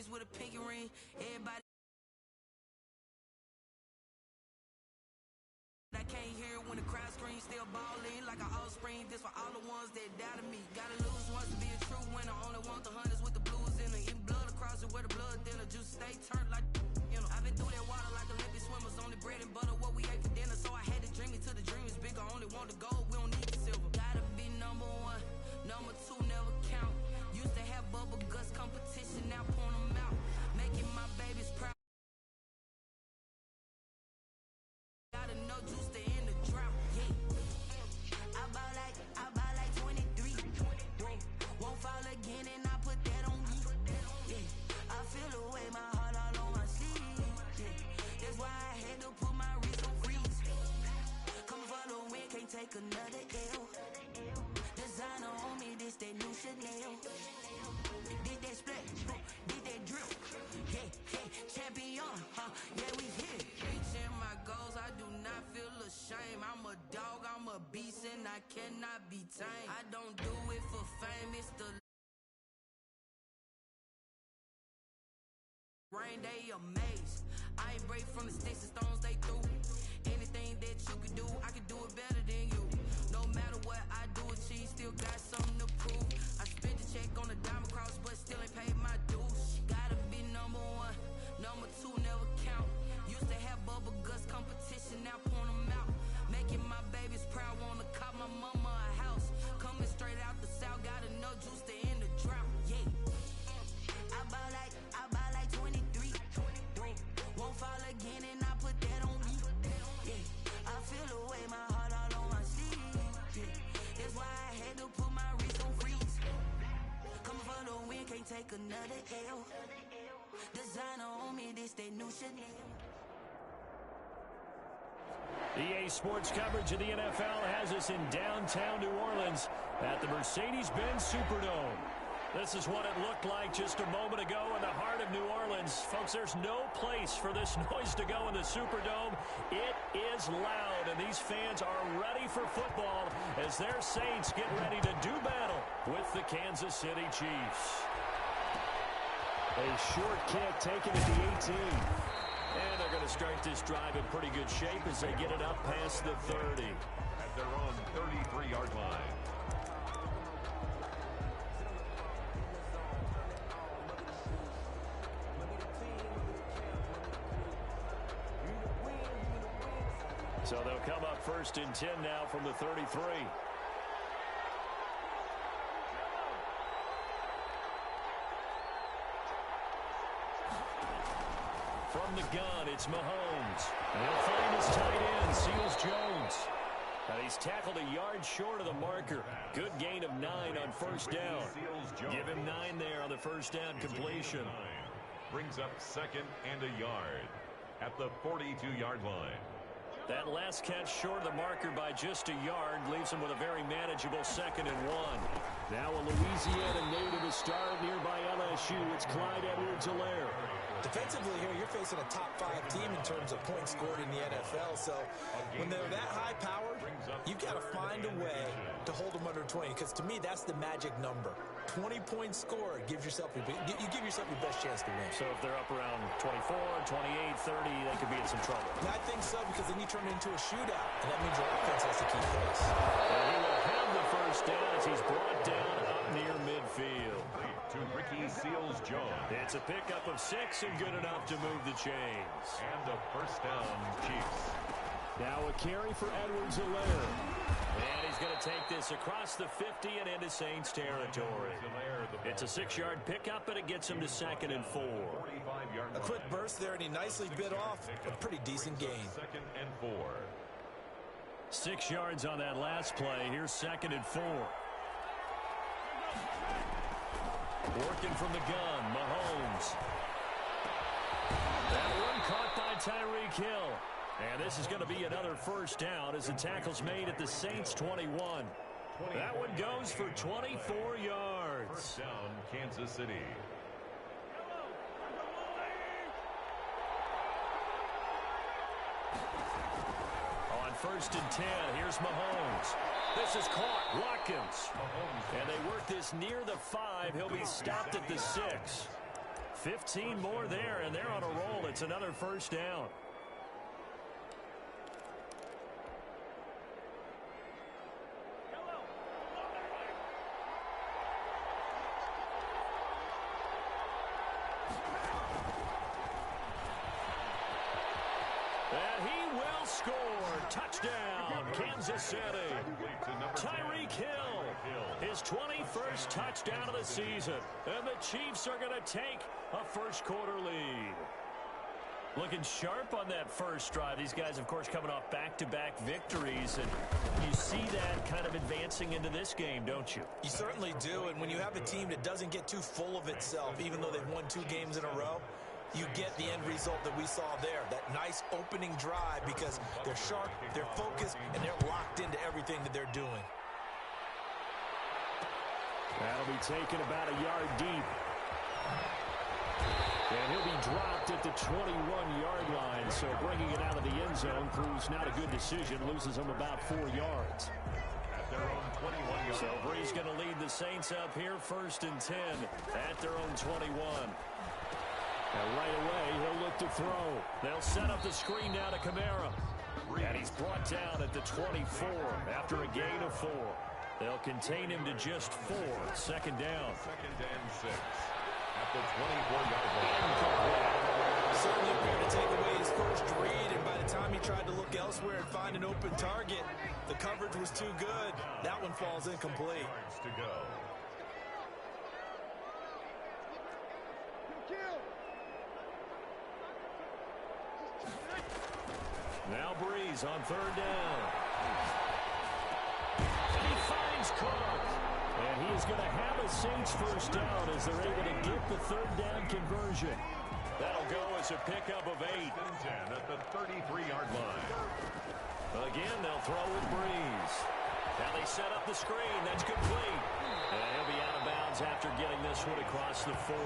dreams with a pinky ring. Everybody I can't hear when the crowd screams, still ballin' like an offspring. This for all the ones that doubted me. Gotta lose once to be a true winner. Only want the hunters with the blues in it. Eating blood across it where the blood thinner. Juice stay turned like, you know. I've been through that water like Olympic swimmers. Only bread and butter, what we ate for dinner. So I had to dream it till the dream is bigger. Only want the gold, we don't need the silver. Gotta be number one, number two never count. Used to have bubble guts competition, now point them out. Making my babies proud. Gotta know juice to end the drought, yeah. I buy like 23. Won't fall again and I put that on me, yeah. I feel the way, my heart all on my sleeve, yeah. That's why I had to put my wrist on freeze. Coming for the win, can't take another L. Designer on me, this that new Chanel. Did that split, did that drip, yeah, yeah. Champion, yeah, we here. Reaching my goals, I do not feel ashamed. I'm a dog, I'm a beast, and I cannot be tamed. I don't do it for fame, it's the rain, they amazed. I ain't break from the sticks and stones they threw. Anything that you could do, I could do it better than you. No matter what I do, achieve, still got something to prove. I spent the check on the diamond cross, but still ain't paid my dues. Gotta be number one, number two never count. Used to have bubble guts competition, now point them out. Making my babies proud, wanna cop my mama a house. Coming straight out the south, got enough juice to end the drought, yeah. I buy like 23. Won't fall again and I put that on me, yeah. I feel the way, my heart all on my sleeve, yeah. That's why I had to put my wrist on freeze. Coming for the win, can't take another L. Designer on me, this that new Chanel. EA Sports coverage of the NFL has us in downtown New Orleans at the Mercedes-Benz Superdome. This is what it looked like just a moment ago in the heart of New Orleans. Folks, there's no place for this noise to go in the Superdome. It is loud, and these fans are ready for football as their Saints get ready to do battle with the Kansas City Chiefs. A short kick taken at the 18. And they're going to start this drive in pretty good shape as they get it up past the 30. At their own 33-yard line. So they'll come up 1st and 10 now from the 33. From the gun, it's Mahomes. And he'll find his tight end, Seals Jones. And he's tackled a yard short of the marker. Good gain of 9 on first down. Give him 9 there on the first down completion. Brings up 2nd and a yard at the 42-yard line. That last catch short of the marker by just a yard leaves him with a very manageable 2nd and 1. Now a Louisiana native is starred nearby LSU. It's Clyde Edwards-Helaire. Defensively here, you're facing a top-5 team in terms of points scored in the NFL. So when they're that high-powered, you've got to find a way to hold them under 20. Because to me, that's the magic number. 20 points scored gives yourself you give yourself your best chance to win. So if they're up around 24, 28, 30, they could be in some trouble. And I think so, because then you turn it into a shootout, and that means your offense has to keep pace. And he will have the first down as he's brought down up near midfield. To Ricky Seals-Jones. It's a pickup of 6 and good enough to move the chains. And a first down, Chiefs. Now a carry for Edwards-Helaire. And he's going to take this across the 50 and into Saints territory. It's a 6-yard pickup, and it gets him to 2nd and 4. A quick burst there, and he nicely bit off a pretty decent gain. 2nd and 4. 6 yards on that last play. Here's 2nd and 4. Working from the gun, Mahomes. That one caught by Tyreek Hill. And this is going to be another first down as the tackle's made at the Saints 21. That one goes for 24 yards. First down, Kansas City. On 1st and 10, here's Mahomes. This is caught. Watkins. And they work this near the 5. He'll be stopped at the 6. 15 more there, and they're on a roll. It's another first down. And he will score. Touchdown, Kansas City. Tyreek Hill, his 21st touchdown of the season. And the Chiefs are going to take a first-quarter lead. Looking sharp on that first drive. These guys, of course, coming off back-to-back victories. And you see that kind of advancing into this game, don't you? You certainly do. And when you have a team that doesn't get too full of itself, even though they've won 2 games in a row, you get the end result that we saw there, that nice opening drive, because they're sharp, they're focused, and they're locked into everything that they're doing. That'll be taken about a yard deep. And he'll be dropped at the 21-yard line, so bringing it out of the end zone proves not a good decision, loses them about 4 yards. At their own 21-yard. So Brees going to lead the Saints up here, 1st and 10 at their own 21. And right away, he'll look to throw. They'll set up the screen now to Kamara. And he's brought down at the 24 after a gain of 4. They'll contain him to just 4. Second down. 2nd and 6. At the 24-yard line. Certainly appeared to take away his first read, and by the time he tried to look elsewhere and find an open target, the coverage was too good. That one falls incomplete. Yards to go. Now Brees on 3rd down. And he finds Cook. And he is going to have a Saints first down as they're able to get the 3rd down conversion. That'll go as a pickup of 8. 10 at the 33-yard line. Again, they'll throw with Brees. Now they set up the screen. That's complete. And he'll be out of bounds after getting this one across the 40.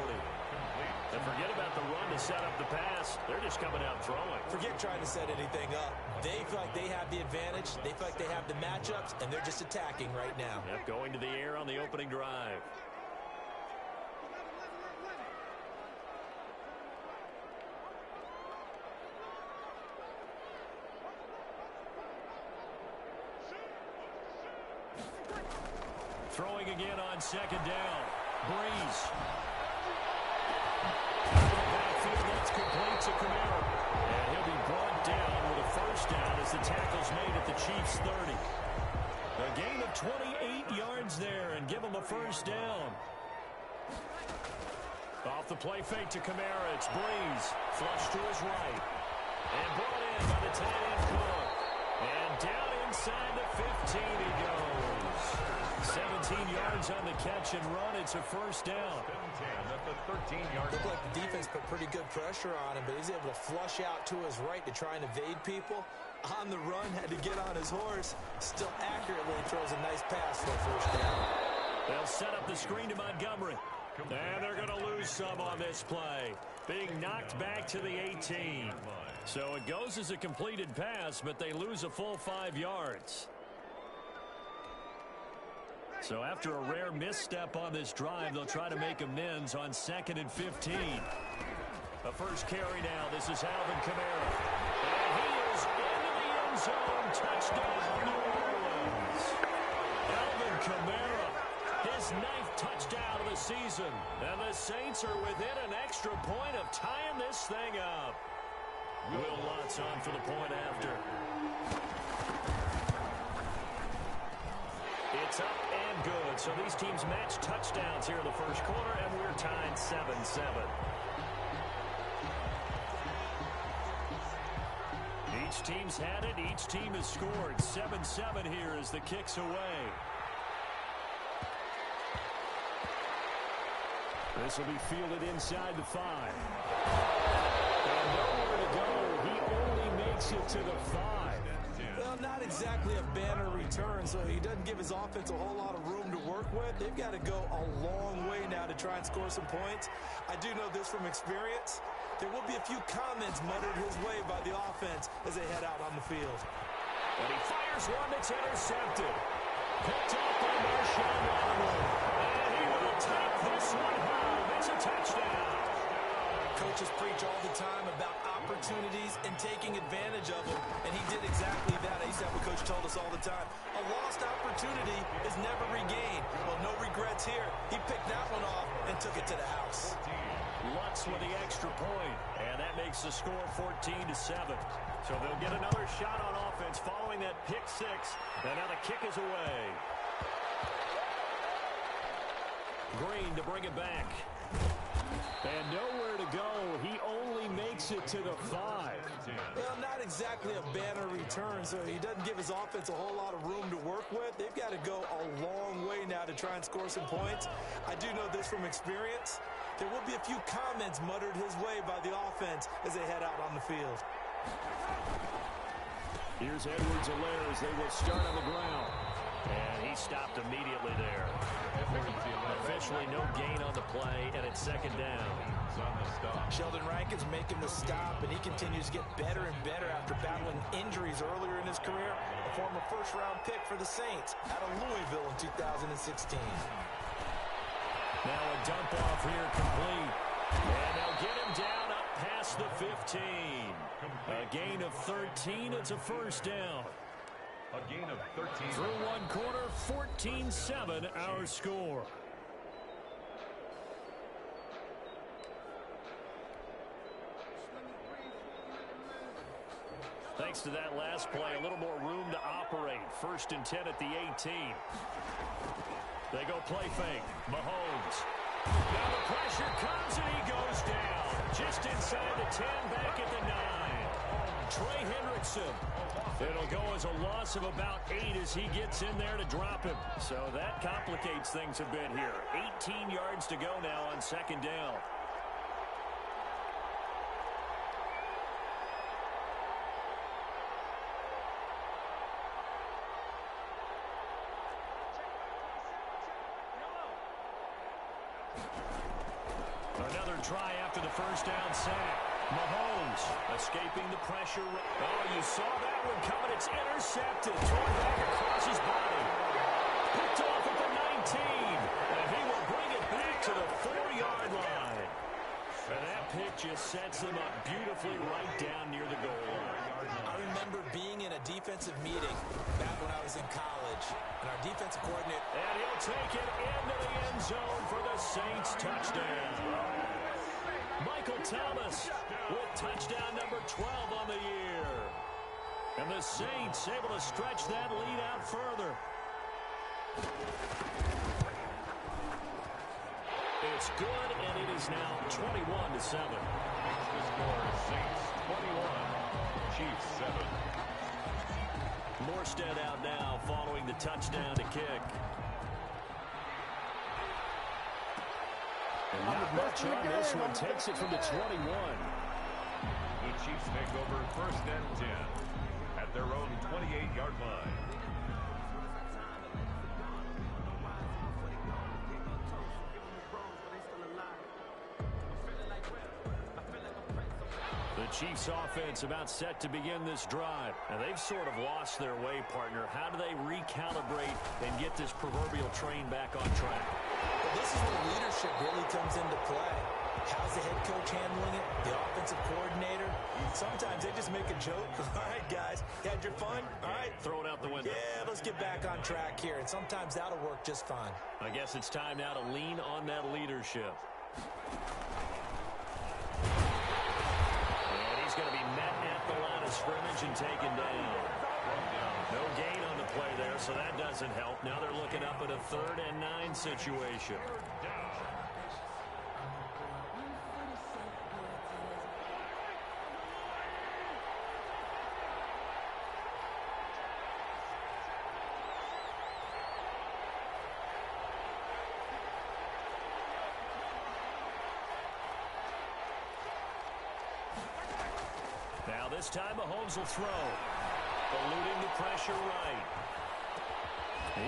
And forget about the run to set up the pass. They're just coming out throwing. Forget trying to set anything up. They feel like they have the advantage. They feel like they have the matchups, and they're just attacking right now. Yep, going to the air on the opening drive. Throwing again on 2nd down. Brees. That's complete to Kamara. And he'll be brought down with a first down as the tackle's made at the Chiefs' 30. A gain of 28 yards there and give him a first down. Off the play fake to Kamara. It's Brees. Flush to his right. And brought in by the tight end Cook. And down inside the 15 he goes. 17 yards on the catch and run. It's a first down. 10 at the 13-yard line. Looked like the defense put pretty good pressure on him, but he's able to flush out to his right to try and evade people. On the run, had to get on his horse. Still accurately throws a nice pass for a first down. They'll set up the screen to Montgomery. And they're going to lose some on this play. Being knocked back to the 18. So it goes as a completed pass, but they lose a full 5 yards. So after a rare misstep on this drive, they'll try to make amends on 2nd and 15. A first carry now. This is Alvin Kamara. And he is into the end zone. Touchdown, New Orleans. Alvin Kamara, his 9th touchdown of the season. And the Saints are within an extra point of tying this thing up. Will Lutz on for the point after. It's up and good. So these teams match touchdowns here in the first quarter, and we're tied 7-7. Each team's had it. Each team has scored. 7-7 here as the kick's away. This will be fielded inside the 5. And nowhere to go. He only makes it to the 5. Well, not exactly a banner return, so he doesn't give his offense a whole lot of room to work with. They've got to go a long way now to try and score some points. I do know this from experience. There will be a few comments muttered his way by the offense as they head out on the field. And he fires one that's intercepted. Picked up by Marshawn Lattimore. And he will take this one home. It's a touchdown. time about opportunities and taking advantage of them, and he did exactly that. I used to have a coach told us all the time, a lost opportunity is never regained. Well, no regrets here. He picked that one off and took it to the house. Lutz with the extra point, and that makes the score 14-7. So they'll get another shot on offense following that pick six, and now the kick is away. Green to bring it back. And nowhere to go. He only makes it to the 5. Well, not exactly a banner return, so he doesn't give his offense a whole lot of room to work with. They've got to go a long way now to try and score some points. I do know this from experience. There will be a few comments muttered his way by the offense as they head out on the field. Here's Edwards-Helaire as they will start on the ground. And he stopped immediately there. Officially no gain on the play, and it's second down. Sheldon Rankins making the stop, and he continues to get better and better after battling injuries earlier in his career. A former first-round pick for the Saints out of Louisville in 2016. Now a dump off here complete. And they'll get him down up past the 15. A gain of 13. It's a first down. A gain of 13. Through one quarter, 14-7 our score. Thanks to that last play, a little more room to operate. 1st and 10 at the 18. They go play fake. Mahomes. Now the pressure comes and he goes down. Just inside the 10, back at the 9. Trey Hendrickson. It'll go as a loss of about 8 as he gets in there to drop him. So that complicates things a bit here. 18 yards to go now on second down. Another try after the first down sack. Mahomes escaping the pressure. Oh, you saw that one coming. It's intercepted. Thrown back across his body. Picked off at the 19. And he will bring it back to the 4-yard line. And that pick just sets him up beautifully right down near the goal line. I remember being in a defensive meeting back when I was in college, and our defensive coordinator... And he'll take it into the end zone for the Saints touchdown. Michael Thomas with touchdown number 12 on the year. And the Saints able to stretch that lead out further. It's good, and it is now 21-7. The score is Saints 21, Chiefs 7. Morstead out now following the touchdown to kick. And not much on this one. Takes it from the 21. The Chiefs take over 1st and 10 at their own 28-yard line. The Chiefs offense about set to begin this drive. And they've sort of lost their way, partner. How do they recalibrate and get this proverbial train back on track? Well, this is where leadership really comes into play. How's the head coach handling it? The offensive coordinator? Sometimes they just make a joke. All right, guys, you had your fun? All right. Throw it out the window. Yeah, let's get back on track here. And sometimes that'll work just fine. I guess it's time now to lean on that leadership. And he's going to be met at the line of scrimmage and taken down. No gain on the play there, so that doesn't help. Now they're looking up at a 3rd and 9 situation. Now this time Mahomes will throw. Eluding the pressure right.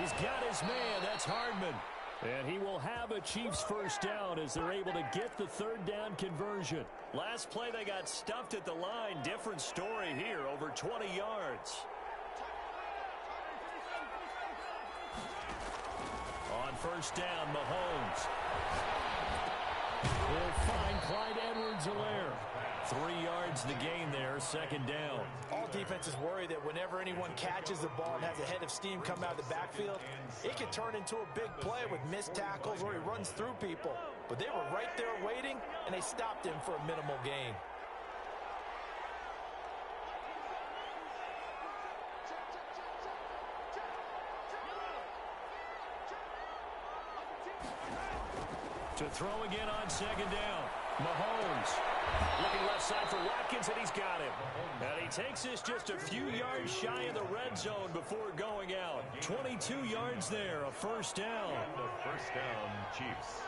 He's got his man. That's Hardman. And he will have a Chiefs first down as they're able to get the 3rd down conversion. Last play they got stuffed at the line. Different story here. Over 20 yards. On first down, Mahomes will find Clyde Edwards-Helaire. 3 yards the gain there, second down. All defenses worry that whenever anyone catches the ball and has a head of steam come out of the backfield, it can turn into a big play with missed tackles or he runs through people. But they were right there waiting, and they stopped him for a minimal gain. To throw again on second down. Mahomes looking left side for Watkins, and he's got him. And he takes this just a few yards shy of the red zone before going out. 22 yards there, a first down. The first down, Chiefs.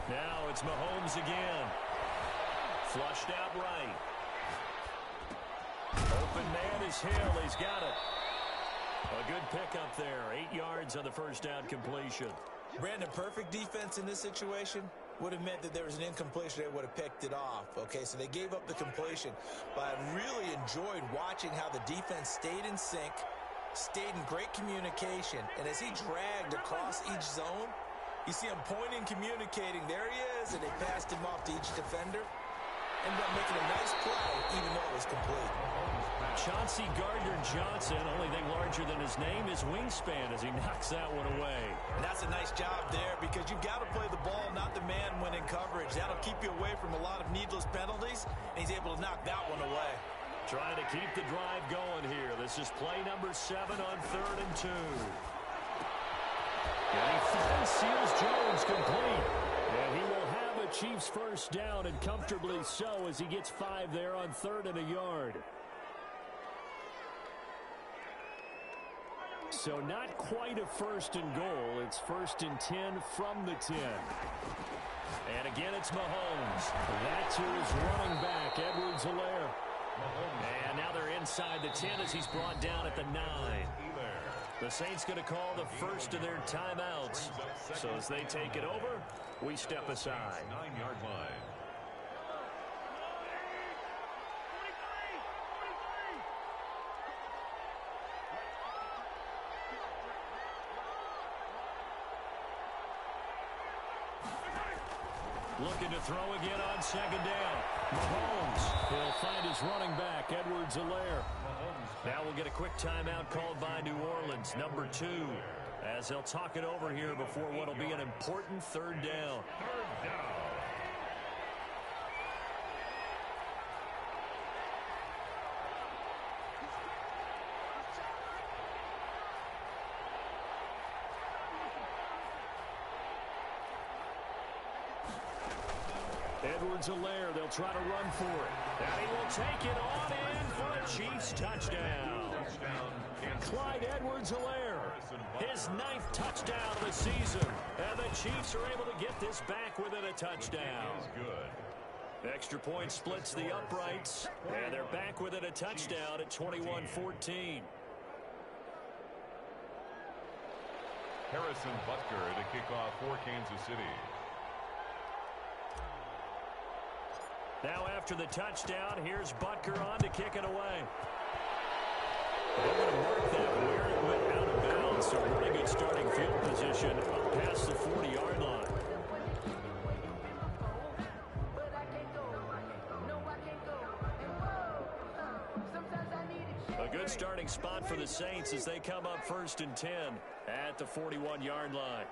Now it's Mahomes again. Flushed out right. Open man is Hill. He's got it. A good pickup there. 8 yards on the first down completion. Brandon, perfect defense in this situation would have meant that there was an incompletion. They would have picked it off. Okay, so they gave up the completion. But I really enjoyed watching how the defense stayed in sync, stayed in great communication. And as he dragged across each zone, you see him pointing, communicating. There he is, and they passed him off to each defender. Ended up making a nice play, even though it was complete. Chauncey Gardner-Johnson, only thing larger than his name, is wingspan as he knocks that one away. And that's a nice job there because you've got to play the ball, not the man when in coverage. That'll keep you away from a lot of needless penalties, and he's able to knock that one away. Trying to keep the drive going here. This is play number 7 on 3rd and 2. And he finds Seals Jones complete. And he will have a Chiefs first down, and comfortably so, as he gets 5 there on 3rd and a yard. So not quite a 1st and goal. It's 1st and 10 from the 10. And again, it's Mahomes. That to his running back, Edwards-Helaire. And now they're inside the 10 as he's brought down at the 9. The Saints going to call the first of their timeouts. So as they take it over, we step aside. 9-yard line. Looking to throw again on second down. Mahomes. He'll find his running back, Edwards-Helaire. Now we'll get a quick timeout called by New Orleans, number 2, as they'll talk it over here before what will be an important 3rd down. Third down. Edwards-Helaire, they'll try to run for it. And he will take it on in for a Chiefs touchdown. Clyde Edwards-Helaire, his 9th touchdown of the season. And the Chiefs are able to get this back within a touchdown. Good. Extra point splits the uprights. And they're back within a touchdown at 21-14. Harrison Butker to kick off for Kansas City. Now after the touchdown, here's Butker on to kick it away. They're going to mark that where it went out of bounds. So really good starting field position up past the 40-yard line. A good starting spot for the Saints as they come up 1st and 10 at the 41-yard line.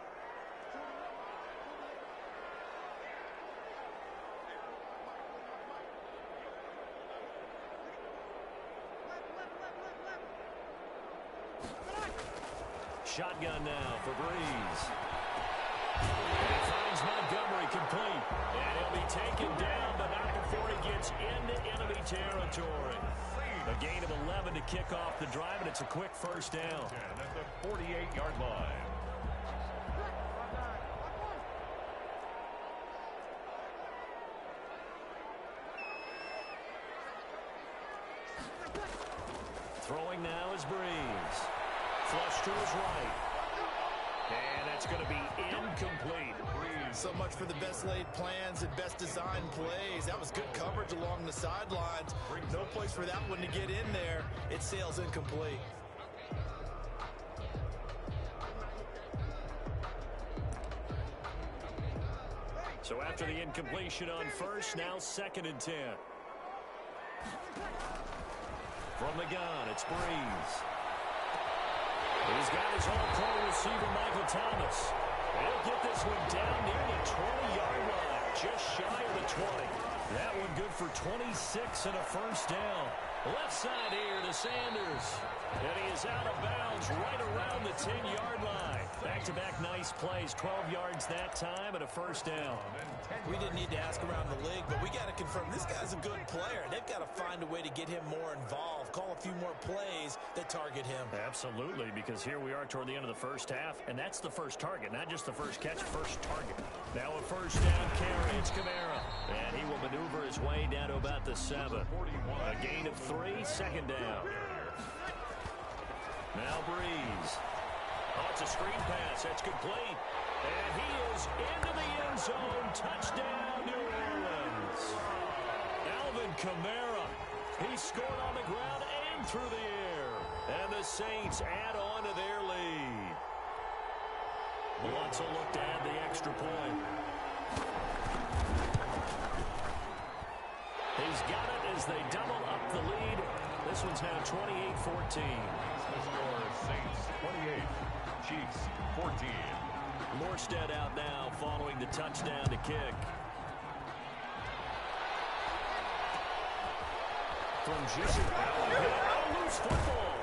Shotgun now for Breeze. And he finds Montgomery complete. And he'll be taken down, but not before he gets into enemy territory. A gain of 11 to kick off the drive, and it's a quick first down. At the 48-yard line. Throwing now is Breeze. Flush to his right. And that's going to be incomplete. So much for the best laid plans and best designed plays. That was good coverage along the sidelines. No place for that one to get in there. It sails incomplete. So after the incompletion on first, now 2nd and 10. From the gun, it's Breeze. He's got his all-pro receiver, Michael Thomas. He'll get this one down near the 20-yard line, just shy of the 20. That one good for 26 and a first down. Left side here to Sanders. And he is out of bounds right around the 10-yard line. Back-to-back nice plays, 12 yards that time and a first down. We didn't need to ask around the league, but we got to confirm this guy's a good player. They've got to find a way to get him more involved, call a few more plays that target him. Absolutely, because here we are toward the end of the first half, and that's the first target, not just the first catch, first target. Now a first down carry, it's Kamara, and he will maneuver his way down to about the 7. A gain of 3, 2nd down. Now Breeze. Oh, it's a screen pass. That's complete. And he is into the end zone. Touchdown, New Orleans. Alvin Kamara. He scored on the ground and through the air. And the Saints add on to their lead. Wants a look to add the extra point. He's got it as they double up the lead. This one's now 28-14. The score is Saints 28, Chiefs 14. Morstead out now following the touchdown to kick. From just a loose football.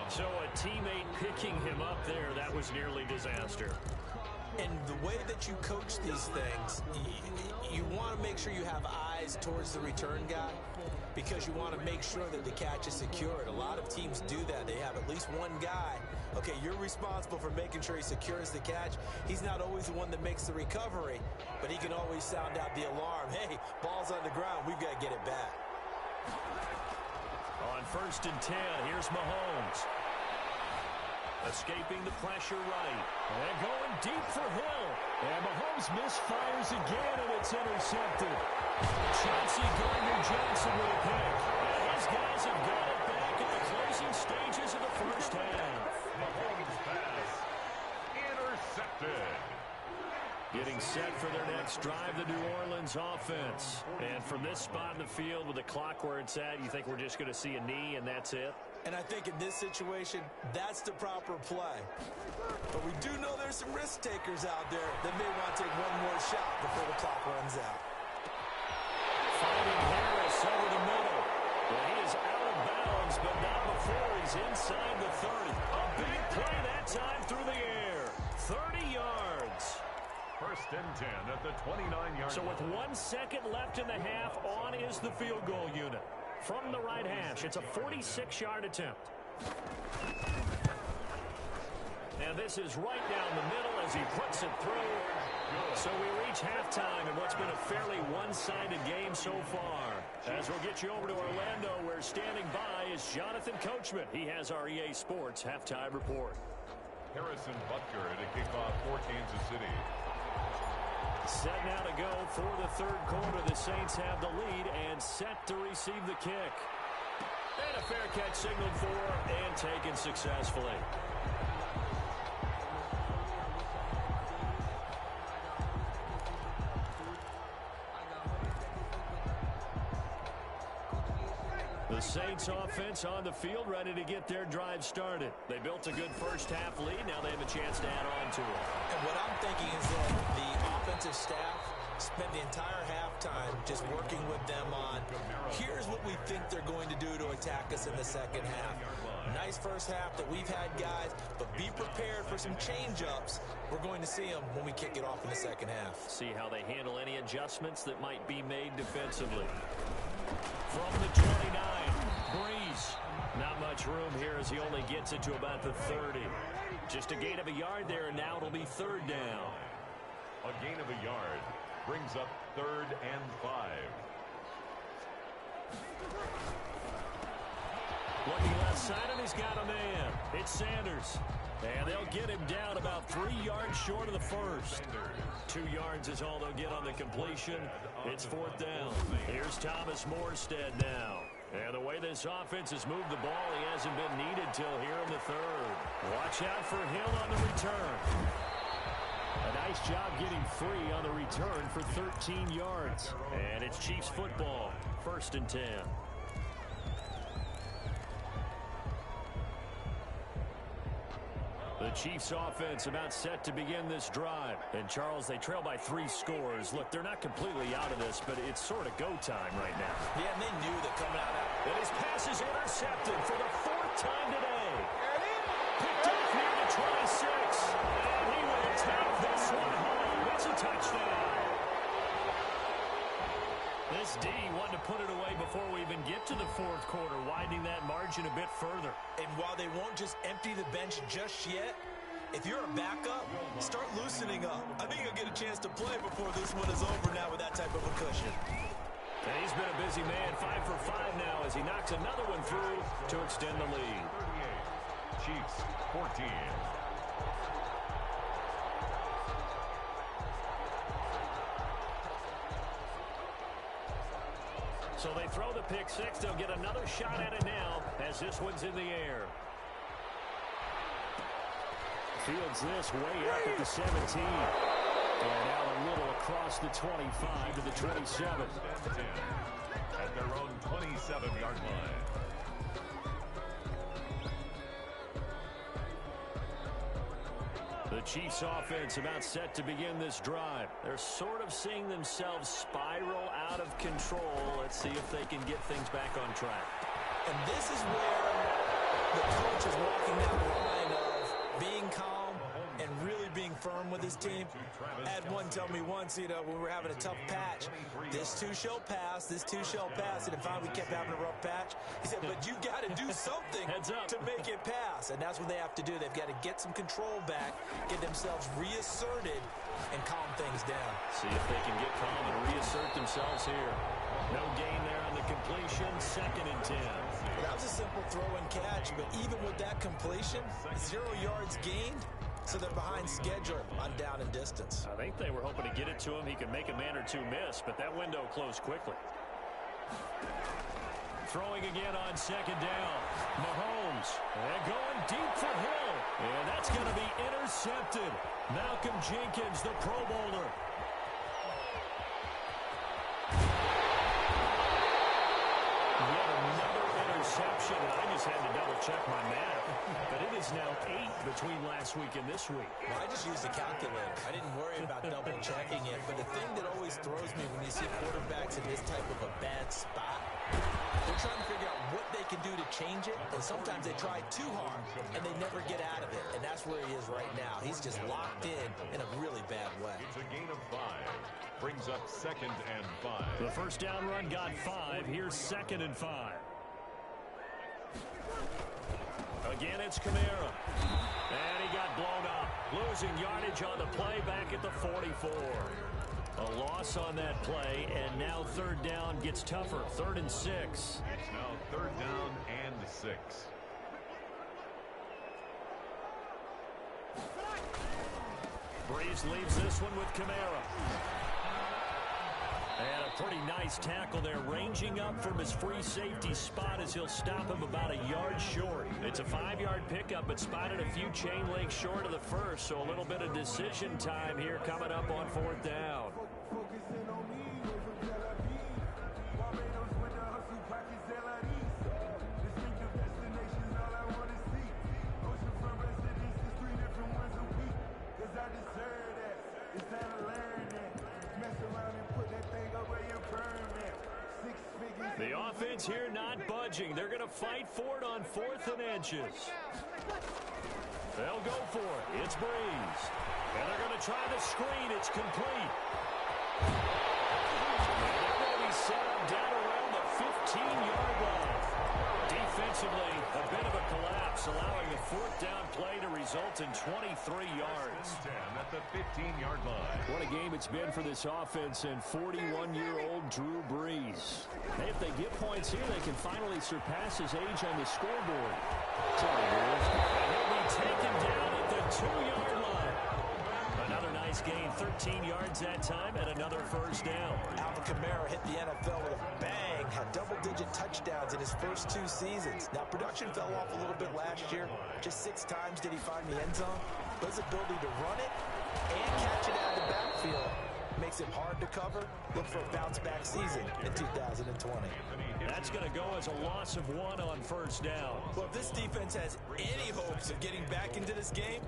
So a teammate picking him up there, that was nearly disaster. And the way that you coach these things, you want to make sure you have eyes towards the return guy because you want to make sure that the catch is secured. A lot of teams do that. They have at least one guy. Okay, you're responsible for making sure he secures the catch. He's not always the one that makes the recovery, but he can always sound out the alarm. Hey, ball's on the ground. We've got to get it back. On 1st and 10, here's Mahomes. Escaping the pressure right. And going deep for Hill. And Mahomes misfires again, and it's intercepted. Chauncey Gardner-Johnson with a pick. And his guys have got it back in the closing stages of the first half. Mahomes pass intercepted. Getting set for their next drive, the New Orleans offense. And from this spot in the field with the clock where it's at, you think we're just going to see a knee and that's it? And I think in this situation, that's the proper play. But we do know there's some risk takers out there that may want to take one more shot before the clock runs out. Finding Harris over the middle. Well, he is out of bounds, but not before he's inside the 30. A big play that time through the air. 30 yards. 1st and 10 at the 29-yard line. So with 1 second left in the half, on is the field goal unit. From the right hash, it's a 46-yard attempt. And this is right down the middle as he puts it through. So we reach halftime in what's been a fairly one-sided game so far. As we'll get you over to Orlando, where standing by is Jonathan Coachman. He has our EA Sports halftime report. Harrison Butker to kick off for Kansas City. Set now to go for the 3rd quarter. The Saints have the lead and set to receive the kick. And a fair catch signaled for and taken successfully. The Saints offense on the field ready to get their drive started. They built a good first half lead. Now they have a chance to add on to it. And what I'm thinking is that the offensive staff spent the entire halftime just working with them on, here's what we think they're going to do to attack us in the second half. Nice first half that we've had, guys, but be prepared for some change-ups. We're going to see them when we kick it off in the second half. See how they handle any adjustments that might be made defensively. From the 29, Breeze. Not much room here as he only gets it to about the 30. Just a gain of a yard there, and now it'll be 3rd down. A gain of a yard brings up 3rd and 5. Looking left side, and he's got a man. It's Sanders. And they'll get him down about 3 yards short of the first. 2 yards is all they'll get on the completion. It's 4th down. Here's Thomas Morstead now. And the way this offense has moved the ball, he hasn't been needed till here in the 3rd. Watch out for Hill on the return. A nice job getting free on the return for 13 yards. And it's Chiefs football. 1st and 10. The Chiefs offense about set to begin this drive. And, Charles, they trail by 3 scores. Look, they're not completely out of this, but it's sort of go time right now. Yeah, and they knew that coming out of that. And his pass is intercepted for the 4th time today. Picked off near the 26. And he will take this one home. It's a touchdown. This D wanted to put it away before we even get to the 4th quarter, widening that margin a bit further. And while they won't just empty the bench just yet, if you're a backup, start loosening up. I think you'll get a chance to play before this one is over now with that type of a cushion. And he's been a busy man, 5 for 5 now as he knocks another one through to extend the lead. 38, Chiefs 14. So they throw the pick 6. They'll get another shot at it now as this one's in the air. Fields this way up at the 17. And out a little across the 25 to the 27. At their own 27-yard line. The Chiefs offense about set to begin this drive. They're sort of seeing themselves spiral out of control. Let's see if they can get things back on track. And this is where the coach is walking down the line of being calm and really being firm with his team. I had one tell me once, when we were having a tough patch, this too shall pass, this too shall pass, and then finally we kept having a rough patch. He said, but you got to do something to make it pass, and that's what they have to do. They've got to get some control back, get themselves reasserted, and calm things down. See if they can get calm and reassert themselves here. No gain there on the completion, 2nd and 10. Well, that was a simple throw and catch, but even with that completion, 0 yards gained. So they're behind schedule on down and distance. I think they were hoping to get it to him. He could make a man or two miss, but that window closed quickly. Throwing again on 2nd down. Mahomes. And going deep for Hill. And that's going to be intercepted. Malcolm Jenkins, the Pro Bowler. Yet another interception. And I just had to double-check my math. But it is now 8 between last week and this week. Well, I just used a calculator. I didn't worry about double-checking it. But the thing that always throws me when you see quarterbacks in this type of a bad spot, they're trying to figure out what they can do to change it. And sometimes they try too hard, and they never get out of it. And that's where he is right now. He's just locked in a really bad way. It's a gain of 5. Brings up 2nd and 5. The first down run got 5. Here's 2nd and 5. Again, it's Kamara. And he got blown up. Losing yardage on the play back at the 44. A loss on that play, and now 3rd down gets tougher. 3rd and 6. It's now 3rd down and 6. Breeze leaves this one with Kamara. And a pretty nice tackle there, ranging up from his free safety spot as he'll stop him about a yard short. It's a 5-yard pickup, but spotted a few chain links short of the first, so a little bit of decision time here coming up on 4th down. The offense here not budging. They're going to fight for it on 4th and inches. They'll go for it. It's Breeze. And they're going to try the screen. It's complete. And they're going to be set up down around the 15-yard line. Defense Defensively, a bit of a collapse, allowing the fourth down play to result in 23 yards. 10 at the 15-yard line. What a game it's been for this offense and 41-year-old Drew Brees. Hey, if they get points here, they can finally surpass his age on the scoreboard. Sorry, Brees. And he'll be taken down at the 2-yard line. Another nice gain, 13 yards that time, and another first down. Alvin Kamara hit the NFL with a bang, had double-digit touchdowns in his first 2 seasons. Now, production fell off a little bit last year. Just 6 times did he find the end zone. But his ability to run it and catch it out of the backfield makes it hard to cover. Look for a bounce-back season in 2020. That's going to go as a loss of 1 on first down. Well, if this defense has any hopes of getting back into this game,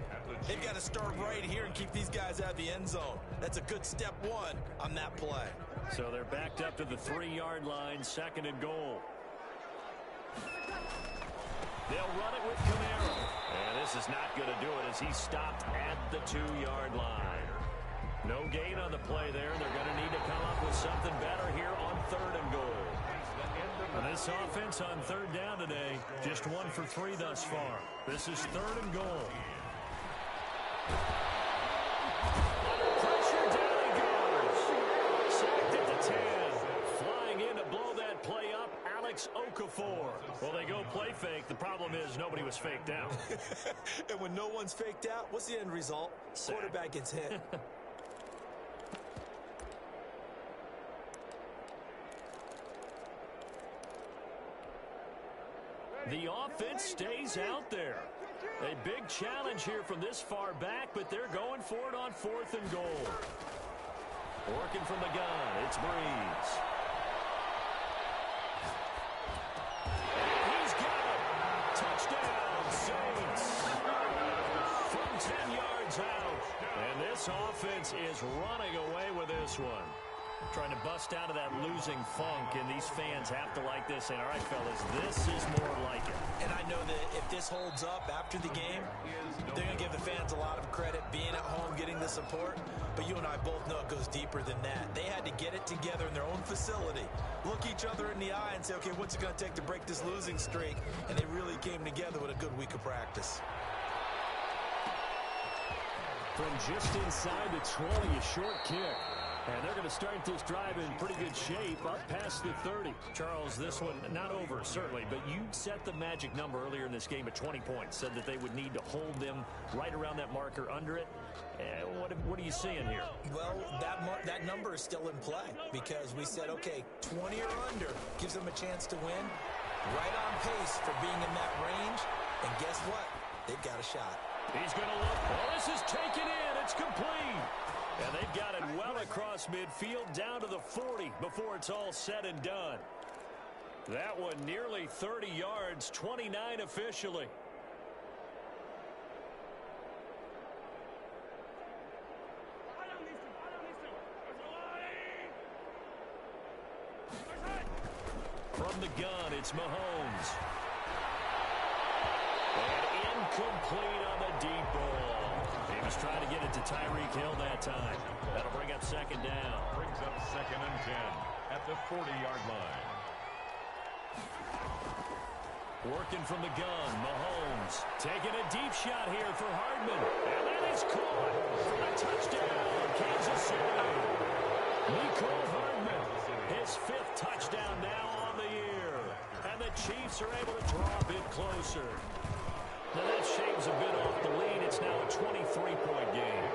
they've got to start right here and keep these guys out of the end zone. That's a good step 1 on that play. So they're backed up to the 3-yard line, 2nd and goal. They'll run it with Kamara. And this is not going to do it as he's stopped at the 2-yard line. No gain on the play there. They're going to need to come up with something better here on 3rd and goal. And this offense on 3rd down today, just 1 for 3 thus far. This is 3rd and goal. Pressure, down he goes. Sacked at the 10. Flying in to blow that play up, Alex Okafor. Well, they go play fake. The problem is nobody was faked out. And when no one's faked out, what's the end result? Sack. Quarterback gets hit. The offense stays out there. A big challenge here from this far back, but they're going for it on 4th and goal. Working from the gun, it's Brees. And he's got it. Touchdown, Saints. From 10 yards out. And this offense is running away with this one. Trying to bust out of that losing funk, and these fans have to like this. And all right, fellas, this is more like it. And I know that if this holds up after the game, they're going to give the fans a lot of credit being at home, getting the support. But you and I both know it goes deeper than that. They had to get it together in their own facility, look each other in the eye and say, okay, what's it going to take to break this losing streak? And they really came together with a good week of practice. From just inside the 20, a short kick. And they're going to start this drive in pretty good shape up past the 30. Charles, this one not over, certainly, but you set the magic number earlier in this game at 20 points. Said that they would need to hold them right around that marker under it. What are you seeing here? Well, that number is still in play because we said, okay, 20 or under gives them a chance to win. Right on pace for being in that range. And guess what? They've got a shot. He's going to look. Oh, this is taken in. It's complete. And they've got it well across midfield down to the 40 before it's all said and done. That one nearly 30 yards, 29 officially. From the gun, it's Mahomes. And incomplete on the deep ball. He was trying to get it to Tyreek Hill that time. That'll bring up 2nd down. Brings up 2nd and 10 at the 40-yard line. Working from the gun, Mahomes taking a deep shot here for Hardman. And that is caught for a touchdown, Kansas City. Nicole Hardman, his 5th touchdown now on the year. And the Chiefs are able to draw a bit closer. Now that shaves a bit off the lead. It's now a 23-point game.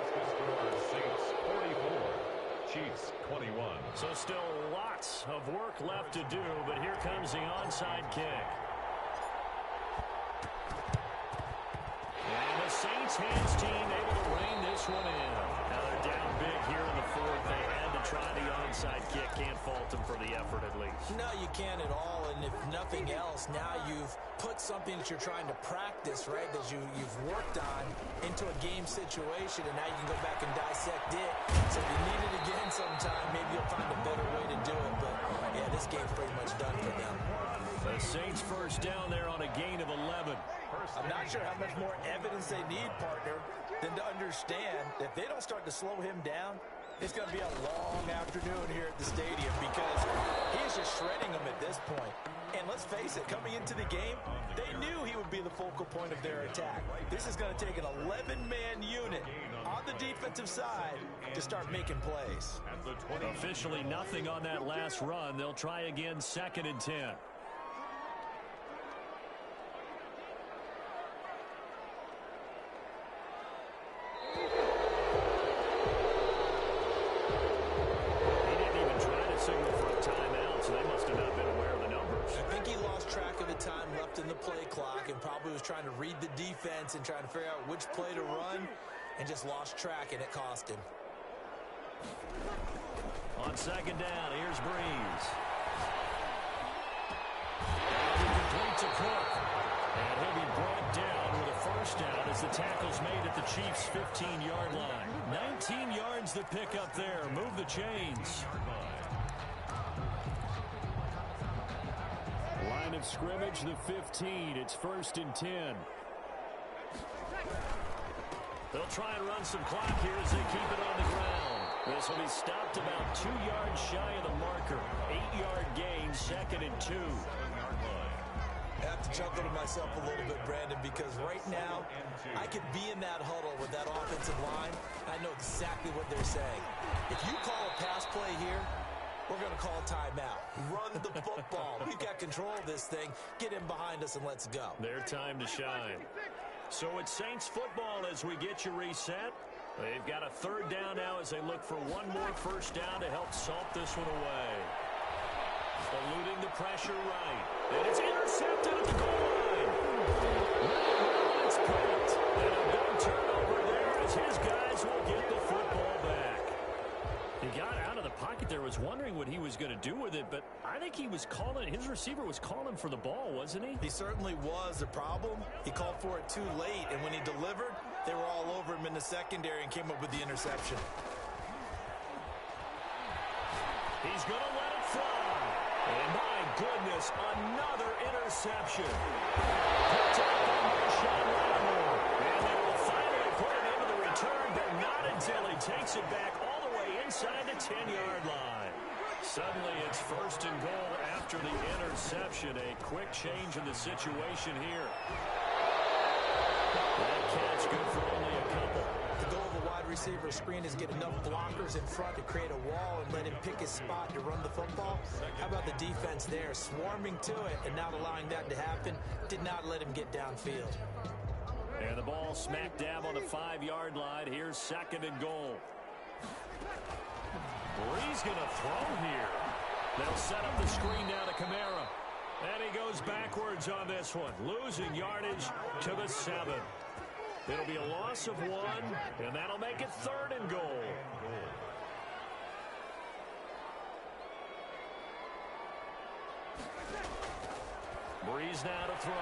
Saints 44, Chiefs 21. So still lots of work left to do, but here comes the onside kick. And the Saints hands team able to rein this one in. Now they're down big here in the 4th. They had to try the onside kick. Can't fault them for the effort at least. No, you can't at all. And if nothing else, now you've put something that you're trying to practice, right, that you've worked on into a game situation, and now you can go back and dissect it. So if you need it again sometime, maybe you'll find a better way to do it. But, yeah, this game's pretty much done for them. The Saints first down there on a gain of 11. I'm not sure how much more evidence they need, partner, than to understand that if they don't start to slow him down, it's going to be a long afternoon here at the stadium because he is just shredding them at this point. And let's face it, coming into the game, they knew he would be the focal point of their attack. This is going to take an 11-man unit on the defensive side to start making plays. Officially nothing on that last run. They'll try again, 2nd and 10. Trying to read the defense and trying to figure out which play to run, and just lost track, and it cost him. On 2nd down, here's Breeze. He completes a Cook. And he'll be brought down with a first down as the tackle's made at the Chiefs' 15-yard line. 19 yards to pick up there. Move the chains. Line of scrimmage, the 15. It's 1st and 10. They'll try and run some clock here as they keep it on the ground. This will be stopped about 2 yards shy of the marker. 8-yard gain, 2nd and 2. I have to chuckle to myself a little bit, Brandon, because right now I could be in that huddle with that offensive line. I know exactly what they're saying. If you call a pass play here, we're going to call a timeout. Run the football. We've got control of this thing. Get in behind us and let's go. Their time to shine. So it's Saints football as we get you reset. They've got a 3rd down now as they look for one more first down to help salt this one away. Eluding the pressure right. And it's intercepted at the goal line. It's picked. And a big turnover there as his guys will get the football back. He got out of the pocket there, was wondering what he was going to do with it, but I think he was calling, his receiver was calling for the ball, wasn't he? He certainly was. The problem, he called for it too late, and when he delivered, they were all over him in the secondary and came up with the interception. He's going to let it fly. And my goodness, another interception. Picked up by Marshawn Lattimore. And they will finally put it into the return, but not until he takes it back all the way inside the 10-yard line. Suddenly it's 1st and goal after the interception. A quick change in the situation here. That catch good for only a couple. The goal of a wide receiver screen is get enough blockers in front to create a wall and let him pick his spot to run the football. How about the defense there, swarming to it and not allowing that to happen? Did not let him get downfield. And the ball smack dab on the 5-yard line. Here's 2nd and goal. Breeze going to throw here. They'll set up the screen now to Kamara. And he goes backwards on this one, losing yardage to the 7. It'll be a loss of 1, and that'll make it 3rd and goal. Breeze now to throw.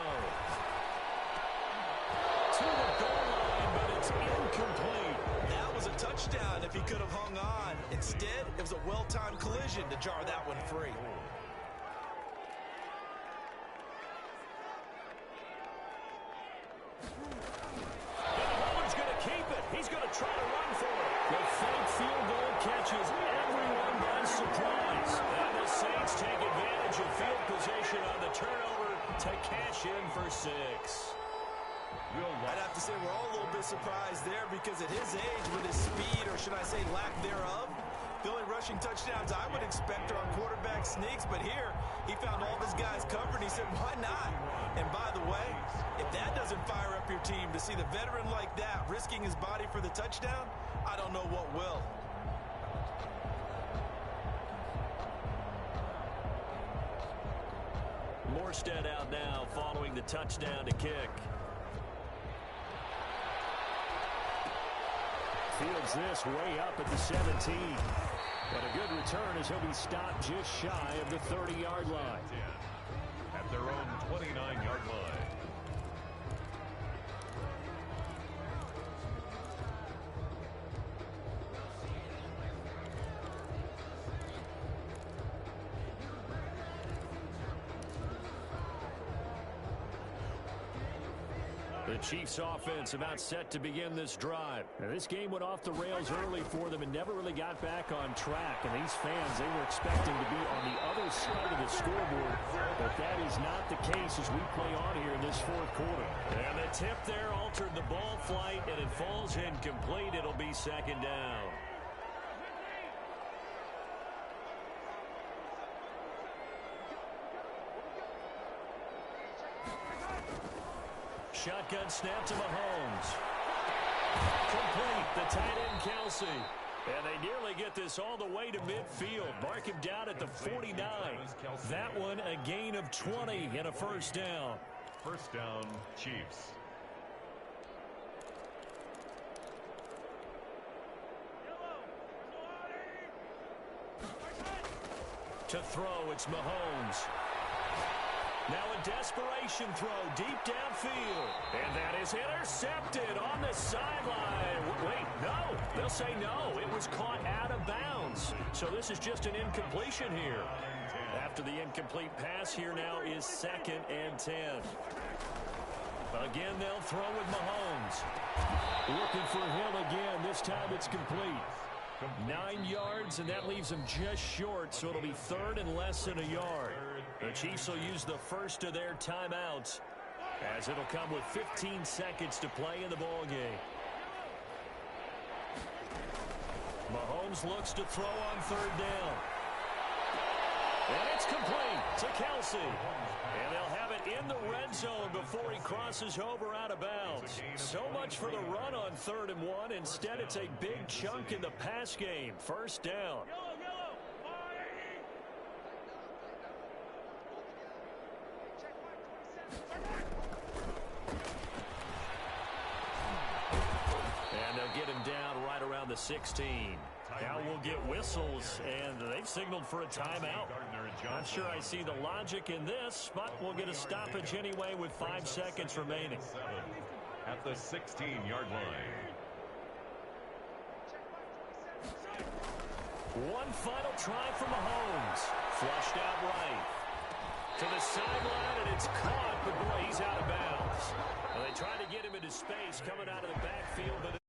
To the goal line, but it's incomplete. That was a touchdown if he could have hung on. Instead, it was a well-timed collision to jar that one free. He's going to try to run for it. The fake field goal catches everyone by surprise. And the Saints take advantage of field position on the turnover to cash in for 6. I'd have to say we're all a little bit surprised there because at his age, with his speed, or should I say lack thereof, the only rushing touchdowns I would expect are on quarterback sneaks, but here he found all of his guys covered. He said, why not? And by the way, if that doesn't fire up your team to see the veteran like that risking his body for the touchdown, I don't know what will. Morstead out now following the touchdown to kick. Fields this way up at the 17. But a good return as he'll be stopped just shy of the 30-yard line. At their own 29-yard line. The Chiefs offense about set to begin this drive. Now, this game went off the rails early for them and never really got back on track. And these fans, they were expecting to be on the other side of the scoreboard. But that is not the case as we play on here in this fourth quarter. And the tip there altered the ball flight, and it falls incomplete. It'll be second down. Shotgun snap to Mahomes. Complete. The tight end, Kelsey. And they nearly get this all the way to midfield. Mark him down at the 49. That one a gain of 20 and a first down. First down, Chiefs. To throw, it's Mahomes. Now a desperation throw deep downfield. And that is intercepted on the sideline. Wait, no. They'll say no. It was caught out of bounds. So this is just an incompletion here. After the incomplete pass, here now is 2nd and 10. Again, they'll throw with Mahomes. Looking for him again. This time it's complete. 9 yards, and that leaves him just short, so it'll be 3rd and less than a yard. The Chiefs will use the first of their timeouts, as it'll come with 15 seconds to play in the ballgame. Mahomes looks to throw on 3rd down. And it's complete to Kelsey. And they'll have it in the red zone before he crosses over out of bounds. So much for the run on 3rd and 1. Instead, it's a big chunk in the pass game. First down. And they'll get him down right around the 16. Now we'll get whistles, and they've signaled for a timeout. Not sure I see the logic in this, but we'll get a stoppage anyway with 5 seconds remaining. At the 16-yard line. One final try for Mahomes. Flushed out right. To the sideline, and it's caught, but boy, he's out of bounds. Well, they tried to get him into space coming out of the backfield, but